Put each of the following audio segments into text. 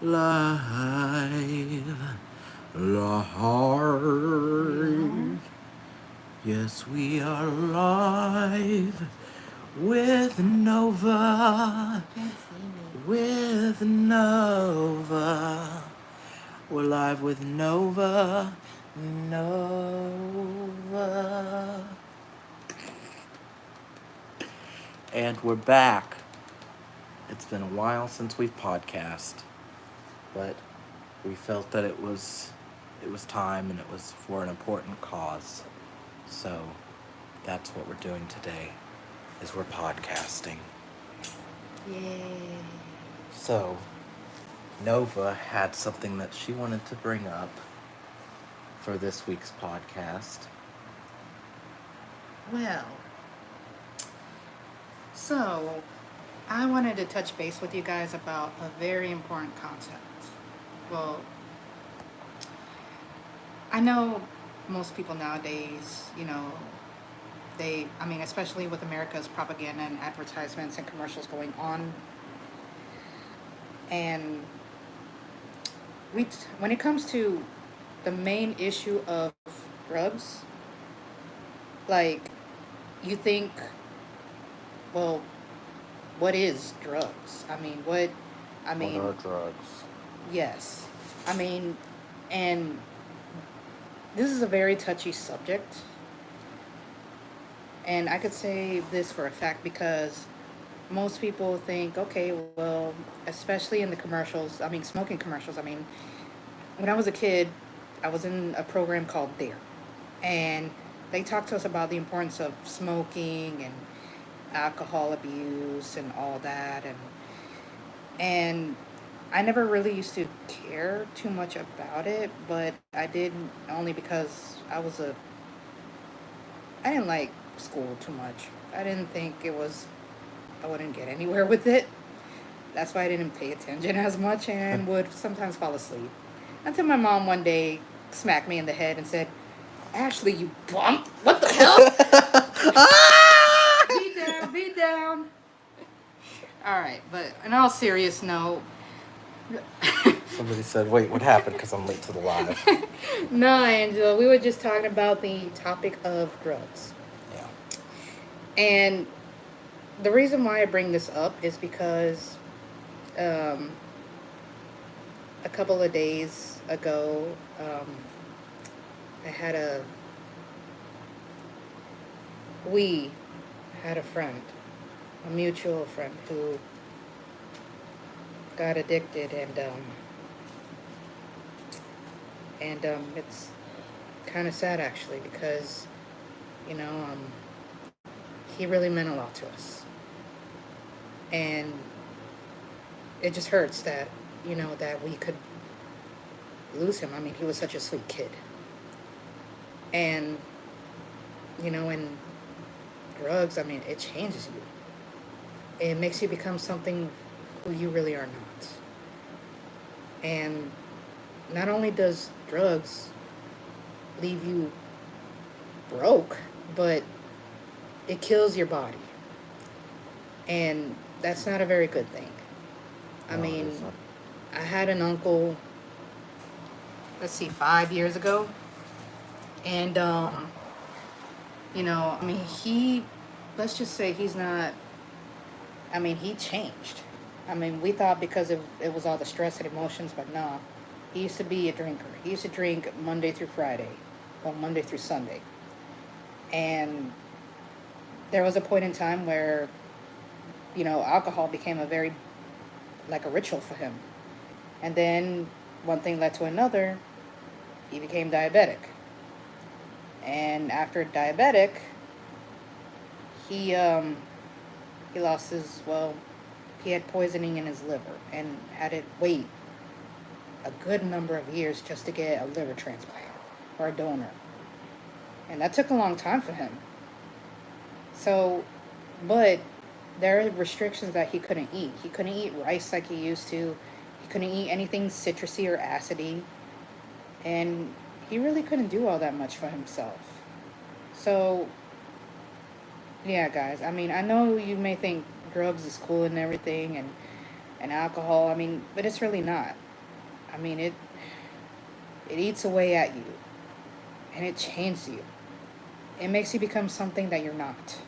live. Yes, we are live with Nova. Can't see me. With Nova. We're live with Nova. Nova. And we're back. It's been a while since we've podcast, but we felt that it was time and it was for an important cause. So that's what we're doing today is we're podcasting. Yay. So Nova had something that she wanted to bring up for this week's podcast. Well, so I wanted to touch base with you guys about a very important concept. Well, I know most people nowadays, especially with America's propaganda and advertisements and commercials going on, and when it comes to the main issue of drugs, like, you think, well, what is drugs? I What mean, are drugs? yes. I mean, and this is a very touchy subject. And I could say this for a fact because most people think, okay, well, especially in the commercials, smoking commercials. When I was a kid, I was in a program called Dare. And they talked to us about the importance of smoking and alcohol abuse and all that. And I never really used to care too much about it, but I did only because I didn't like school too much. I didn't think I wouldn't get anywhere with it. That's why I didn't pay attention as much and would sometimes fall asleep. Until my mom one day smacked me in the head and said, Ashley, you bum! What the hell? Be down, be down. All right, but in all serious note, Somebody said, "Wait, what happened?" Because I'm late to the live. no, Angela, we were just talking about the topic of drugs. Yeah. And the reason why I bring this up is because um, a couple of days ago, I had a we had a friend, a mutual friend who got addicted, and it's kind of sad actually because you know um, he really meant a lot to us, and it just hurts that that we could lose him. I mean, he was such a sweet kid, and and drugs. I mean, it changes you. It makes you become something who you really are not. And not only does drugs leave you broke, but it kills your body. And that's not a very good thing. I No, it mean, isn't. I had an uncle, let's see, 5 years ago. And, let's just say he's not, he changed. We thought because it was all the stress and emotions, but no. He used to be a drinker. He used to drink Monday through Friday, well, Monday through Sunday. And there was a point in time where, alcohol became like a ritual for him. And then one thing led to another. He became diabetic. And after diabetic, he, um, he lost he had poisoning in his liver and had it wait a good number of years just to get a liver transplant or a donor. And that took a long time for him. So, but there are restrictions that he couldn't eat. He couldn't eat rice like he used to. He couldn't eat anything citrusy or acidy. And he really couldn't do all that much for himself. So, yeah, guys. I know you may think drugs is cool and everything and alcohol. But it's really not. I mean, it eats away at you, and it changes you. It makes you become something that you're not.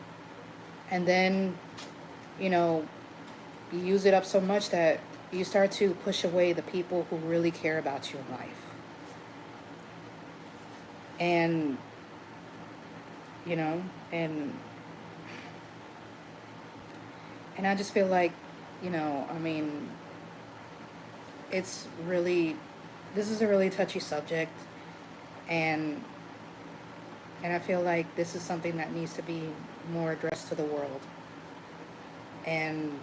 And then, you know, you use it up so much that you start to push away the people who really care about you in life. And, you know, and and I just feel like, I mean, it's really, this is a really touchy subject, and I feel like this is something that needs to be more addressed to the world. And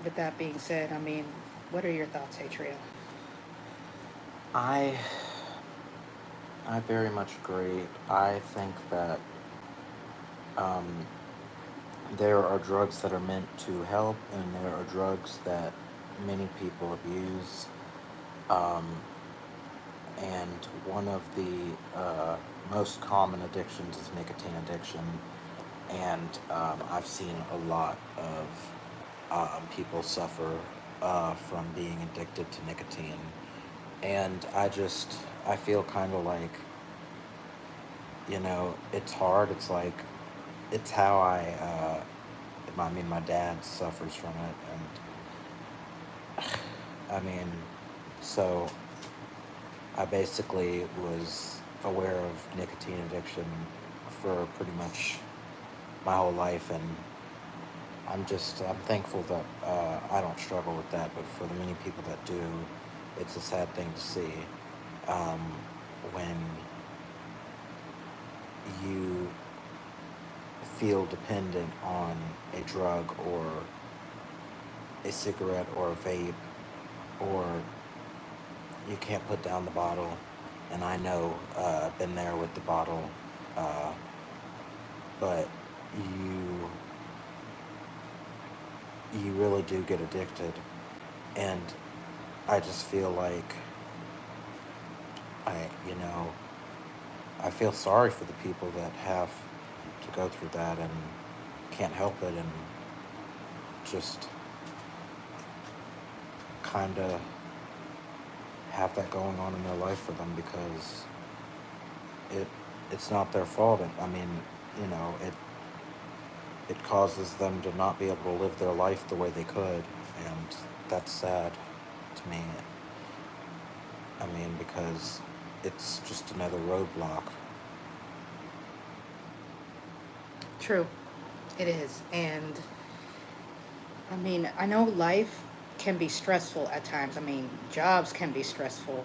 with that being said, I mean, what are your thoughts, Atriel? I I very much agree. I think that um, there are drugs that are meant to help, and there are drugs that many people abuse. Um, and one of the most common addictions is nicotine addiction. And I've seen a lot of people suffer from being addicted to nicotine. And I feel kind of like, it's hard. It's like, it's how I mean, my dad suffers from it. And I mean, so I basically was aware of nicotine addiction for pretty much my whole life. And I'm thankful that I don't struggle with that, but for the many people that do, it's a sad thing to see um, when you feel dependent on a drug or a cigarette or a vape, or you can't put down the bottle. And I know I've been there with the bottle, uh, but you really do get addicted. And I just feel like I, you know, I feel sorry for the people that have to go through that and can't help it, and just kind of have that going on in their life for them, because it it's not their fault. I mean, it causes them to not be able to live their life the way they could, and that's sad to me. I mean, because it's just another roadblock. True, it is. And I mean, I know life can be stressful at times. I mean, jobs can be stressful,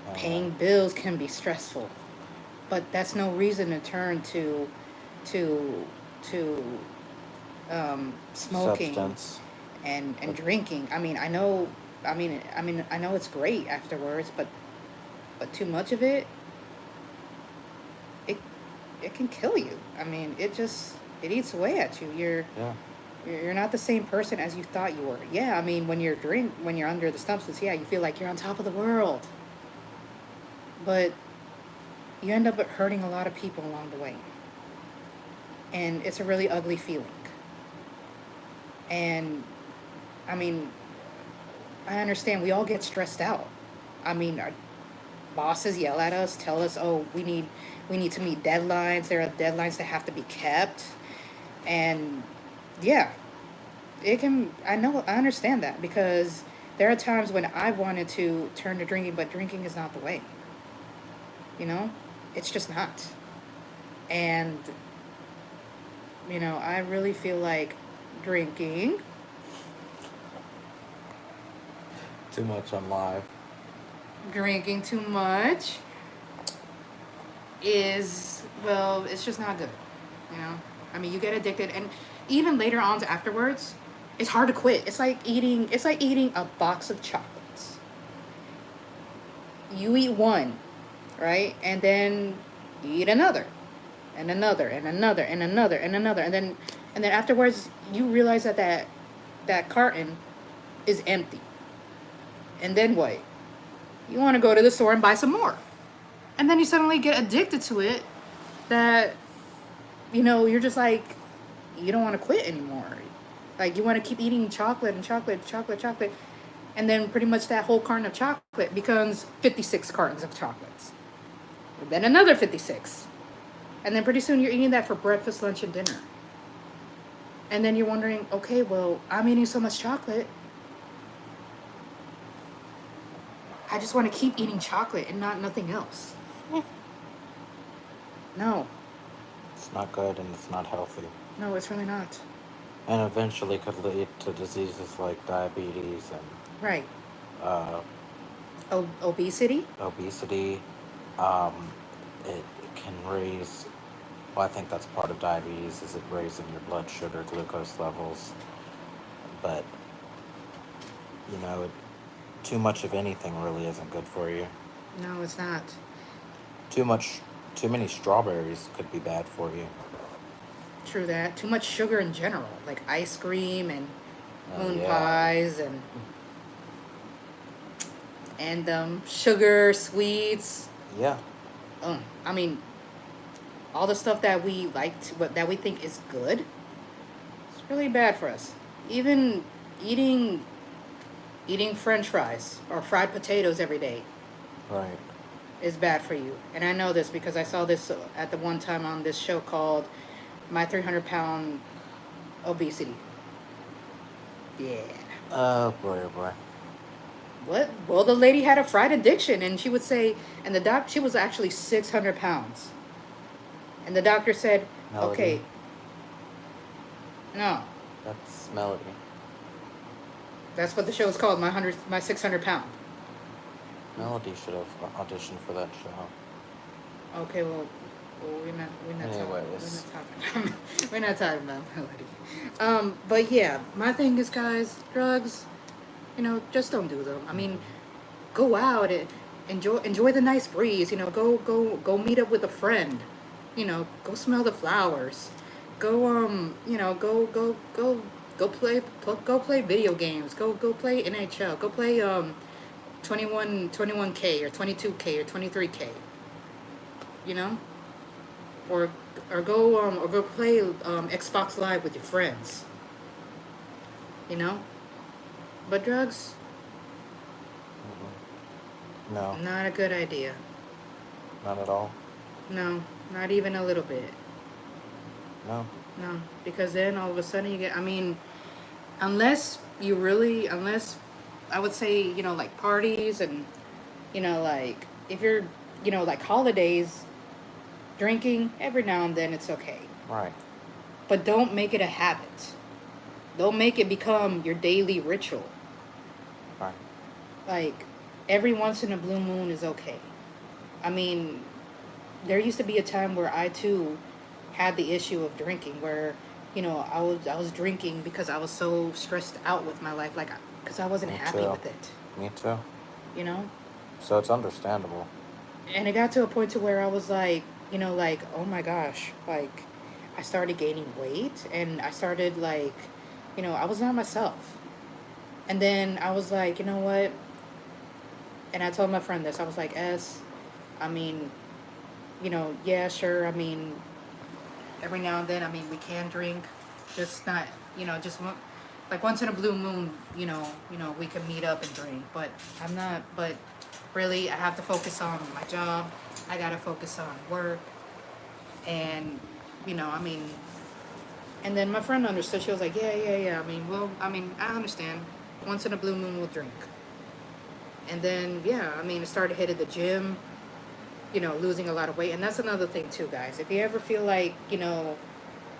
Uh, paying bills can be stressful, but that's no reason to turn to to smoking Substance. and drinking. I mean, I know it's great afterwards, but too much of it, it it can kill you. I mean, it eats away at you. Yeah. You're not the same person as you thought you were. Yeah, I mean, when you're under the substance, yeah, you feel like you're on top of the world. But you end up hurting a lot of people along the way. And it's a really ugly feeling. And I mean, I understand we all get stressed out. I mean, our bosses yell at us, tell us, "Oh, we need to meet deadlines. There are deadlines that have to be kept." And yeah, I understand that, because there are times when I wanted to turn to drinking, but drinking is not the way. You know? It's just not. And I really feel like drinking Too much on live. drinking too much is, well, it's just not good. You know? I mean, you get addicted, and even later on afterwards, it's hard to quit. It's like eating a box of chocolates. You eat one, right? And then you eat another, and another, and another, and another, and another, and then afterwards you realize that carton is empty. And then what? You want to go to the store and buy some more. And then you suddenly get addicted to it, that you're just like, you don't want to quit anymore. Like, you want to keep eating chocolate and chocolate, chocolate, chocolate. And then pretty much that whole carton of chocolate becomes 56 cartons of chocolates. And then another 56. And then pretty soon you're eating that for breakfast, lunch, and dinner. And then you're wondering, okay, well, I'm eating so much chocolate. I just want to keep eating chocolate and not nothing else. No. It's not good and it's not healthy. No, it's really not. And eventually could lead to diseases like diabetes and Right. uh, Obesity? obesity. It can raise, well, I think that's part of diabetes, is it raising your blood sugar, glucose levels. But, too much of anything really isn't good for you. No, it's not. Too many strawberries could be bad for you. True that. Too much sugar in general, like ice cream and moon Yeah. pies and sugar, sweets. Yeah. I mean, all the stuff that we that we think is good, it's really bad for us. Even eating French fries or fried potatoes every day Right. is bad for you. And I know this because I saw this at the one time on this show called My 300-Pound Obesity. Yeah. Oh boy, oh boy. What? Well, the lady had a fried addiction, and she would say, and she was actually 600 pounds. And the doctor said, Melody. okay, no, That's Melody. that's what the show is called, my 600 pound. Melody should have auditioned for that show. Okay, well we're not Anyways. we're not talking about Melody. But yeah, my thing is, guys, drugs, just don't do them. I mean, go out and enjoy the nice breeze. Go meet up with a friend. Go smell the flowers. Go go play video games. Go play NHL. Go play 21K or 22K or 23K. Or go play Xbox Live with your friends. But drugs, No, not a good idea. not at all. No, not even a little bit. No. No, because then all of a sudden unless I would say, like parties and, like if you're, like holidays, drinking every now and then, it's okay. Right. But don't make it a habit. Don't make it become your daily ritual. Right. Like, every once in a blue moon is okay. I mean, there used to be a time where I too had the issue of drinking, where I was drinking because I was so stressed out with my life, like because I wasn't Me happy too. with it. Me too. So it's understandable. And it got to a point to where I was like, like, oh my gosh, like I started gaining weight, and I started like, I was not myself. And then I was like, you know what? And I told my friend this. I was like, I mean, yeah, sure. I mean, every now and then, we can drink, just not, just like once in a blue moon, we can meet up and drink. But but really, I have to focus on my job. I got to focus on work. And, and then my friend understood. She was like, yeah. I understand. Once in a blue moon, we'll drink. And then, yeah, I started hitting the gym, losing a lot of weight. And that's another thing too, guys. If you ever feel like,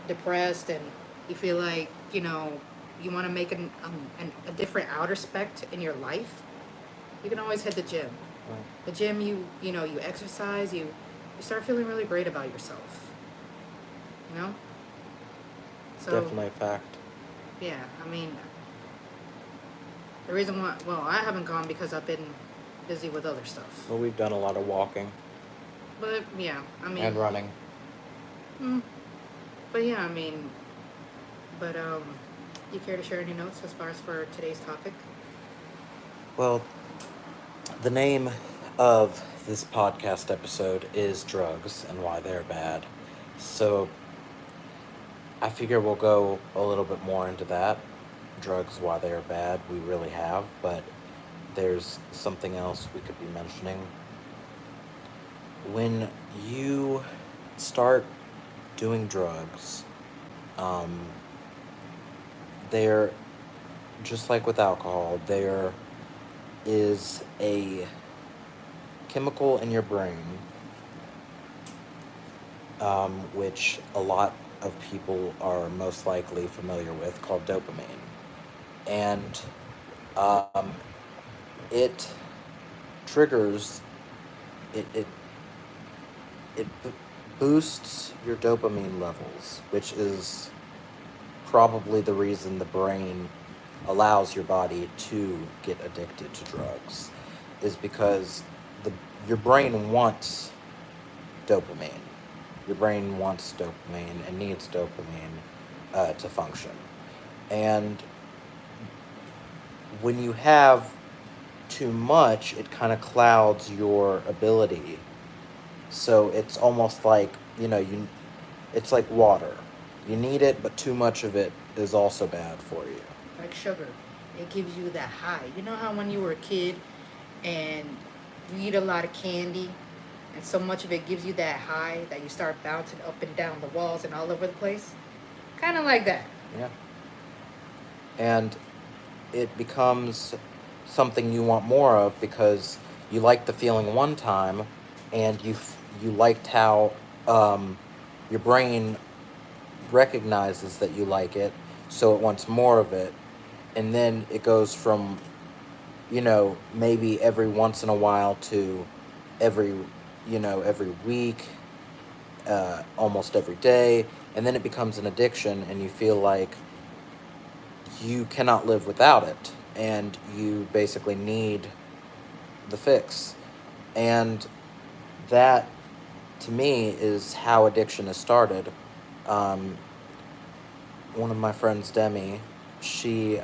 depressed, and you feel like, you want to make a different outer spect in your life, you can always hit the gym. Right. The gym, you exercise, you start feeling really great about yourself. So, Definitely a fact. yeah, the reason why, well, I haven't gone because I've been busy with other stuff. Well, we've done a lot of walking. But, yeah, And running. But, yeah, but, you care to share any notes as far as for today's topic? Well, the name of this podcast episode is Drugs and Why They're Bad. So I figure we'll go a little bit more into that. Drugs, why they're bad, we really have. But there's something else we could be mentioning. When you start doing drugs, um, there, just like with alcohol, there is a chemical in your brain, which a lot of people are most likely familiar with, called dopamine. And um, it triggers, it it boosts your dopamine levels, which is probably the reason the brain allows your body to get addicted to drugs, is because the your brain wants dopamine. Your brain wants dopamine and needs dopamine to function. And when you have too much, it kind of clouds your ability. So it's almost like, it's like water. You need it, but too much of it is also bad for you. Like sugar, it gives you that high. You know how when you were a kid and you eat a lot of candy and so much of it gives you that high that you start bouncing up and down the walls and all over the place? Kind of like that. Yeah. And it becomes something you want more of because you liked the feeling one time, and you liked how your brain recognizes that you like it, so it wants more of it, and then it goes from maybe every once in a while to every every week, almost every day, and then it becomes an addiction, and you feel like you cannot live without it, and you basically need the fix. And that, to me, is how addiction is started. Um, One of my friends, Demi, she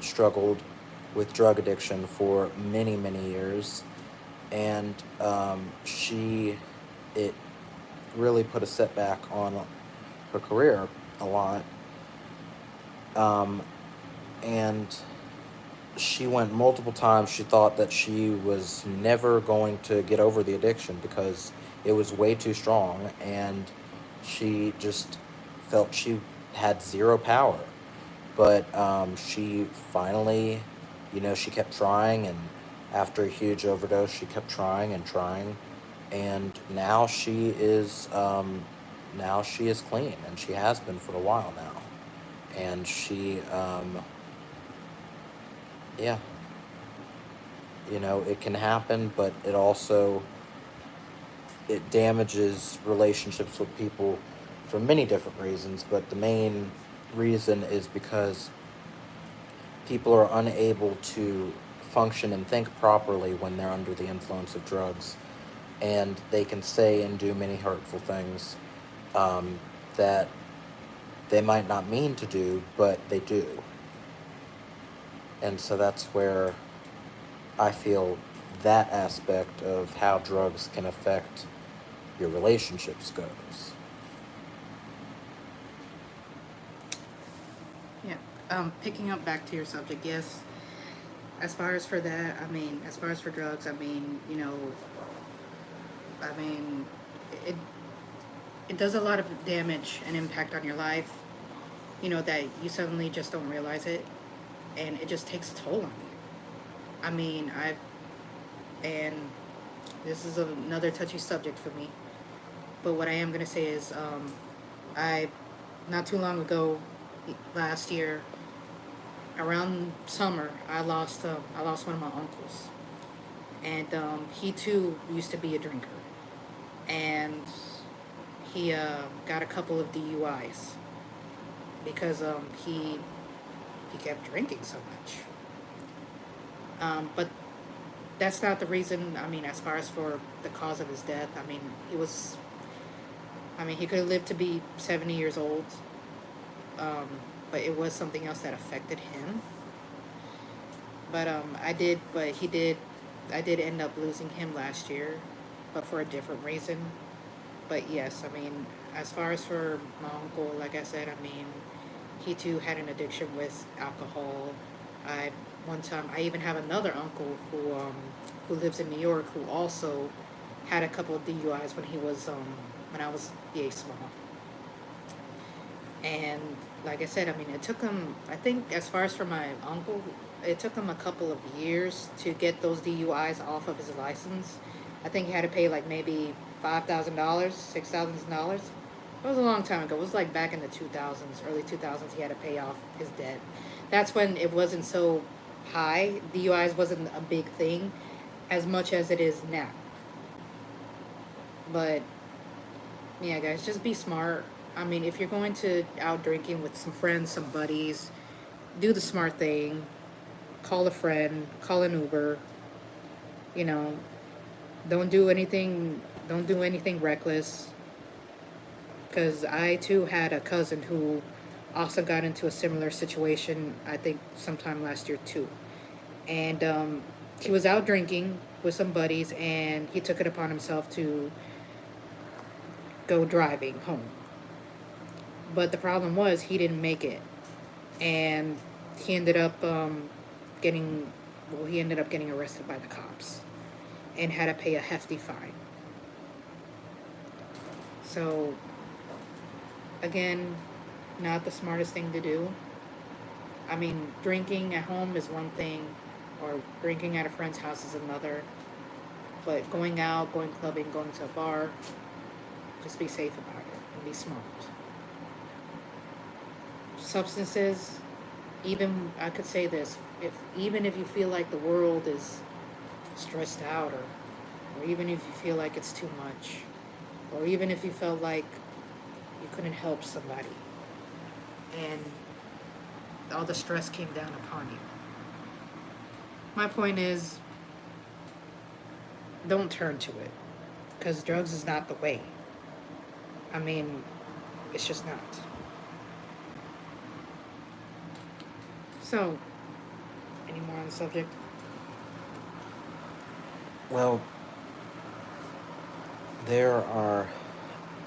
struggled with drug addiction for many, many years, and it really put a setback on her career a lot. And she went multiple times. She thought that she was never going to get over the addiction because it was way too strong, and she just felt she had zero power. But she finally, she kept trying, and after a huge overdose, she kept trying and trying, and now she is clean, and she has been for a while now, and yeah, it can happen, but it damages relationships with people for many different reasons, but the main reason is because people are unable to function and think properly when they're under the influence of drugs, and they can say and do many hurtful things that they might not mean to do, but they do. And so that's where I feel that aspect of how drugs can affect your relationships goes. Yeah. Picking up back to your subject, yes. As far as for that, as far as for drugs, I mean, it it does a lot of damage and impact on your life. That you suddenly just don't realize it, and it just takes a toll on you. I mean, I and this is another touchy subject for me. But what I am gonna say is, I not too long ago, last year, around summer, I lost one of my uncles, and he too used to be a drinker, and he got a couple of DUIs because he kept drinking so much. But that's not the reason. As far as for the cause of his death, he was. He could have lived to be 70 years old, um, but it was something else that affected him. But I did end up losing him last year, but for a different reason. But yes, as far as for my uncle, like I said, he too had an addiction with alcohol. I one time. I even have another uncle who lives in New York who also had a couple of DUIs when I was yay small. And like I said, I mean, it took him. I think as far as for my uncle, it took him a couple of years to get those DUIs off of his license. I think he had to pay like maybe $5,000, $6,000. It was a long time ago. It was like back in the 2000s, early 2000s. He had to pay off his debt. That's when it wasn't so high. DUIs wasn't a big thing as much as it is now. But yeah, guys, just be smart. I mean, if you're going to out drinking with some friends, some buddies, do the smart thing. Call a friend, call an Uber. You know, don't do anything. Don't do anything reckless. Because I too had a cousin who also got into a similar situation. I think sometime last year too, and he was out drinking with some buddies, and he took it upon himself to go driving home. But the problem was he didn't make it, and he ended up getting he ended up getting arrested by the cops and had to pay a hefty fine. So again, not the smartest thing to do. I mean, drinking at home is one thing, or drinking at a friend's house is another. But going out, going clubbing, going to a bar, just be safe about it and be smart. Substances, even I could say this, if even if you feel like the world is stressed out, or even if you feel like it's too much, or even if you felt like you couldn't help somebody and all the stress came down upon you. My point is, don't turn to it, because drugs is not the way. I mean, it's just not. So, any more on the subject? Well, there are,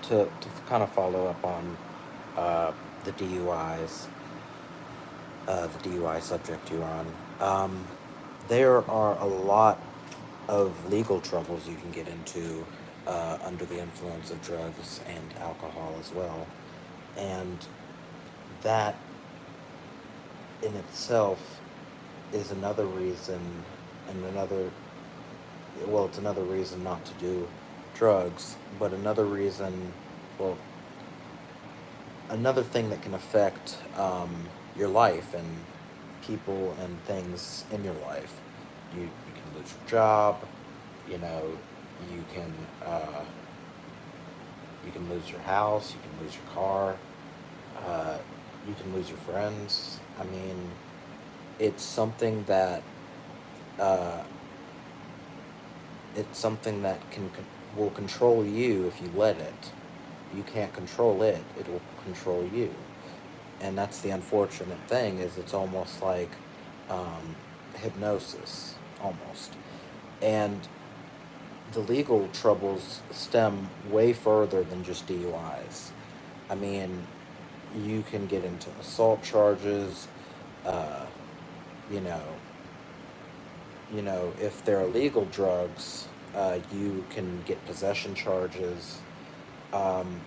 to kind of follow up on the DUIs, the DUI subject you're on. There are a lot of legal troubles you can get into under the influence of drugs and alcohol as well. And that in itself is another reason, and it's another reason not to do drugs, but another reason, well, another thing that can affect your life and people and things in your life. You can lose your job, you know, you can uh, you can lose your house, you can lose your car, uh, you can lose your friends. I mean, it's something that uh, it's something that will control you if you let it. You can't control it; it will control you, and that's the unfortunate thing. Is it's almost like um, hypnosis, almost, and the legal troubles stem way further than just DUIs. I mean, you can get into assault charges. Uh, you know, if they're illegal drugs, you can get possession charges. Um,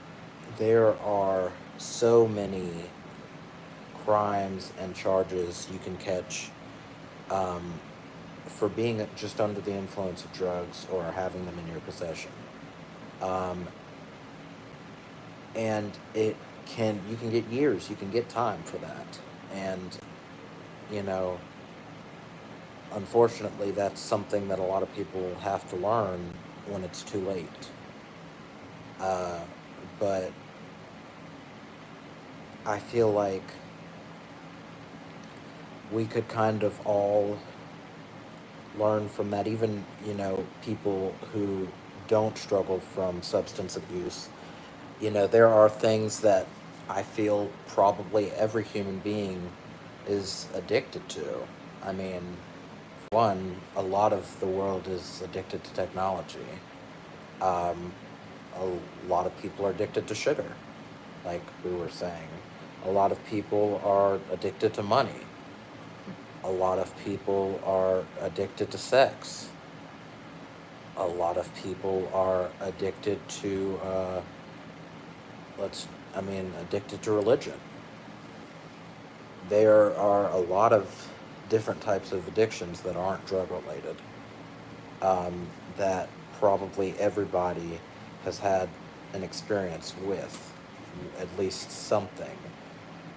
there are so many crimes and charges you can catch um, for being just under the influence of drugs or having them in your possession. Um, and you can get years, you can get time for that. And, you know, unfortunately, that's something that a lot of people have to learn when it's too late. Uh, but I feel like we could kind of all learn from that. Even, people who don't struggle from substance abuse. There are things that I feel probably every human being is addicted to. I mean, for one, a lot of the world is addicted to technology. Um, a lot of people are addicted to sugar, like we were saying. A lot of people are addicted to money. A lot of people are addicted to sex. A lot of people are addicted to, addicted to religion. There are a lot of different types of addictions that aren't drug related, that probably everybody has had an experience with, at least something.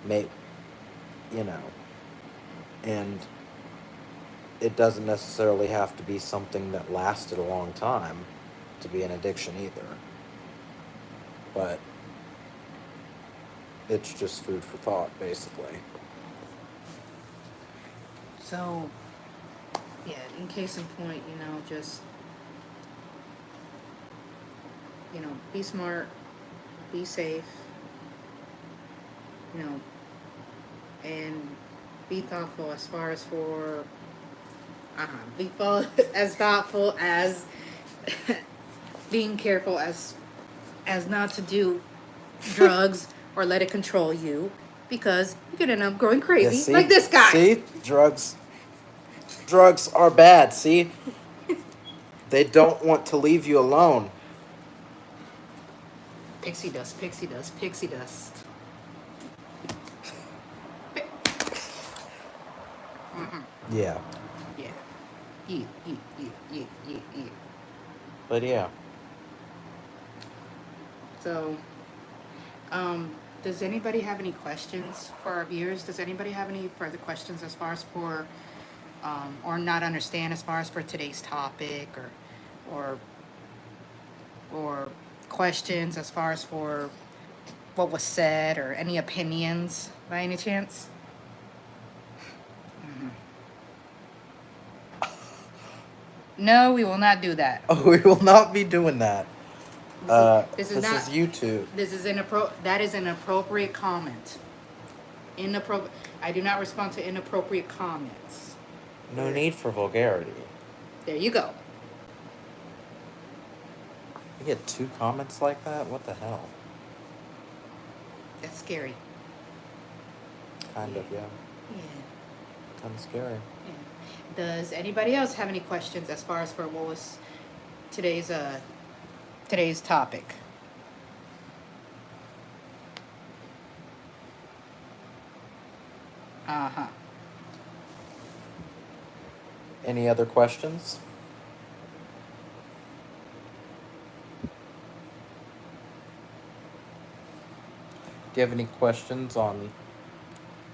May, you know, and it doesn't necessarily have to be something that lasted a long time to be an addiction either. But it's just food for thought, basically. So, yeah, in case in point, just, be smart, be safe, you know, and be thoughtful as far as for, be as thoughtful as being careful as not to do drugs or let it control you, because you could end up growing Yeah, crazy see? like this guy. See? Drugs are bad, see? They don't want to leave you alone. Pixie dust, pixie dust, pixie dust. Yeah. Yeah. You. But yeah. So, does anybody have any questions for our viewers? Does anybody have any further questions as far as for, or not understand as far as for today's topic, or, or questions as far as for what was said, or any opinions by any chance? No, we will not do that. Oh, we will not be doing that. This This is not. is YouTube. This is That is an appropriate comment. I do not respond to inappropriate comments. No need for vulgarity. There you go. You get 2 comments like that? What the hell? That's scary. Kind of, yeah. Yeah. Kind of scary. Yeah. Does anybody else have any questions as far as for what was today's topic? Uh-huh. Any other questions? Do you have any questions on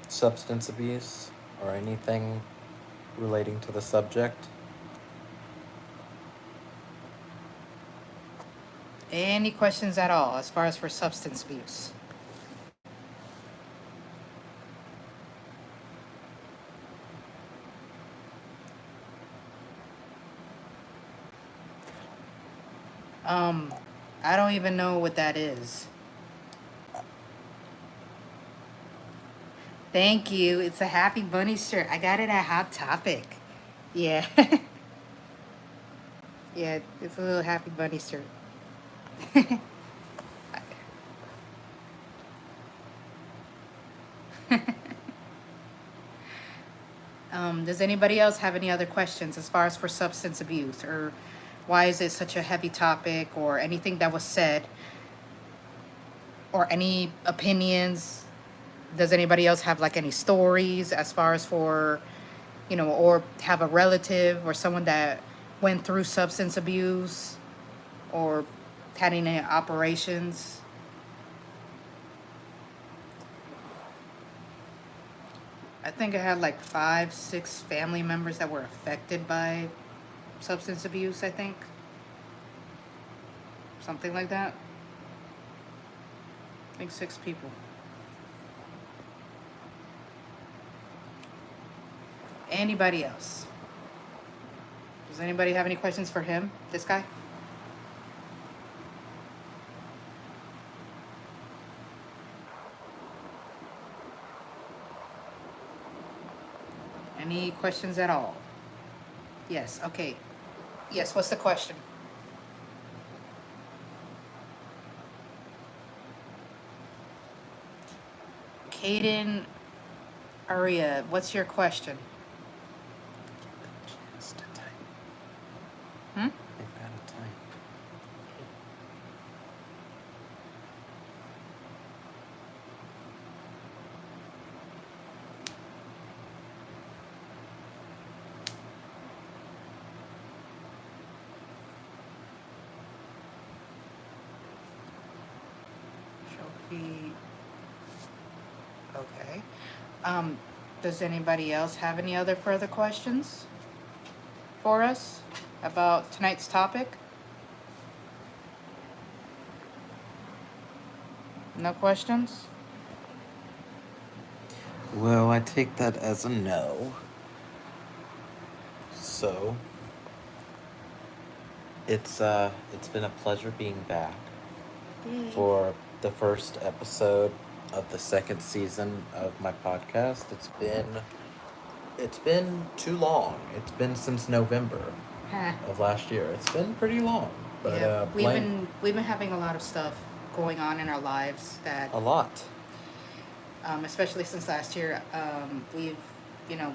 substance abuse or anything relating to the subject? Any questions at all as far as for substance abuse? I don't even know what that is. Thank you. It's a Happy Bunny shirt. I got it at Hot Topic. Yeah. Yeah, it's a little Happy Bunny shirt. Does anybody else have any other questions as far as for substance abuse, or why is it such a heavy topic, or anything that was said, or any opinions? Does anybody else have like any stories as far as for, or have a relative or someone that went through substance abuse or had any operations? I think I had like 5, 6 family members that were affected by substance abuse, I think. Something like that. I think 6 people. Anybody else? Does anybody have any questions for him, this guy? Any questions at all? Yes, okay. Yes, what's the question? Caden Aria, what's your question? They've got to type. Trophy. Okay. Does anybody else have any other further questions for us about tonight's topic? No questions? Well, I take that as a no. So, it's been a pleasure being back for the first episode of the second season of my podcast. It's been too long. It's been since November Huh. of last year. It's been pretty long. But Yeah, blame we've been having a lot of stuff going on in our lives that a lot. especially since last year, we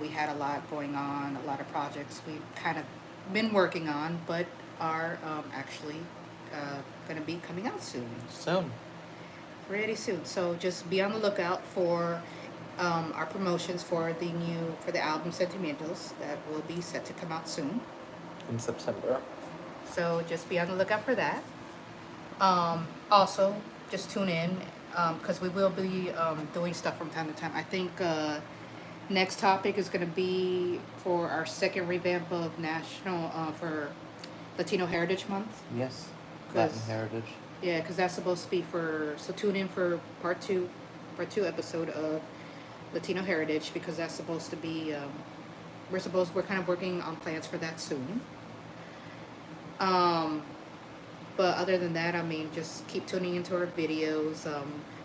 had a lot going on, a lot of projects we've kind of been working on, but are actually going to be coming out soon, Soon. pretty soon. So just be on the lookout for our promotions for the album Sentimentals that will be set to come out soon. In September. So just be on the lookout for that. Also, just tune in because we will be doing stuff from time to time. I think next topic is going to be for our second revamp of national for Latino Heritage Month. Yes. 'Cause- Latin Heritage. Yeah, because that's supposed to be so tune in for part two episode of Latino Heritage because that's supposed to be we're kind of working on plans for that soon. But other than that, I mean, just keep tuning into our videos.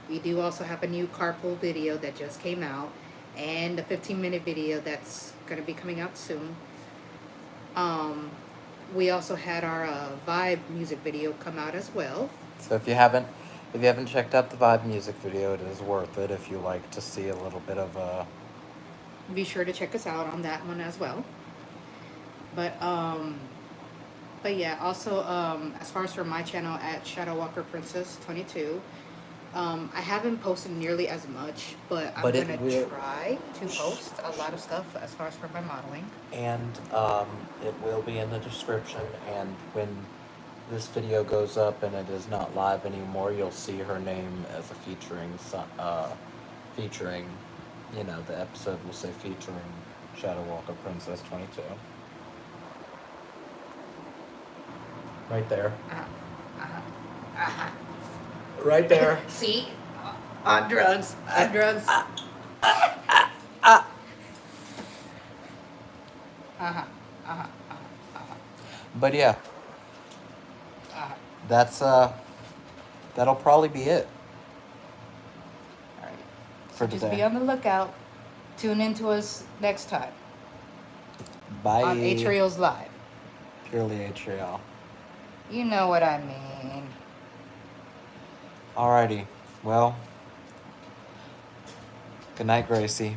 We do also have a new carpool video that just came out, and a 15-minute video that's going to be coming out soon. We also had our Vibe music video come out as well. So if you haven't checked out the Vibe music video, it is worth it if you like to see a little bit of a. Be sure to check us out on that one as well. But yeah, also as far as for my channel at Shadow Walker Princess 22, I haven't posted nearly as much, but I'm gonna try to post a lot of stuff as far as for my modeling. And it will be in the description. And when this video goes up and it is not live anymore, you'll see her name as a featuring, the episode will say featuring Shadow Walker Princess 22. Right there. Right there. See? On drugs. On drugs. But yeah. That's that'll probably be it. All right. For Just today. be on the lookout. Tune in to us next time. Bye. On Atriel's Live. Purely Atriel. You know what I mean. Alrighty. Well. Good night, Gracie.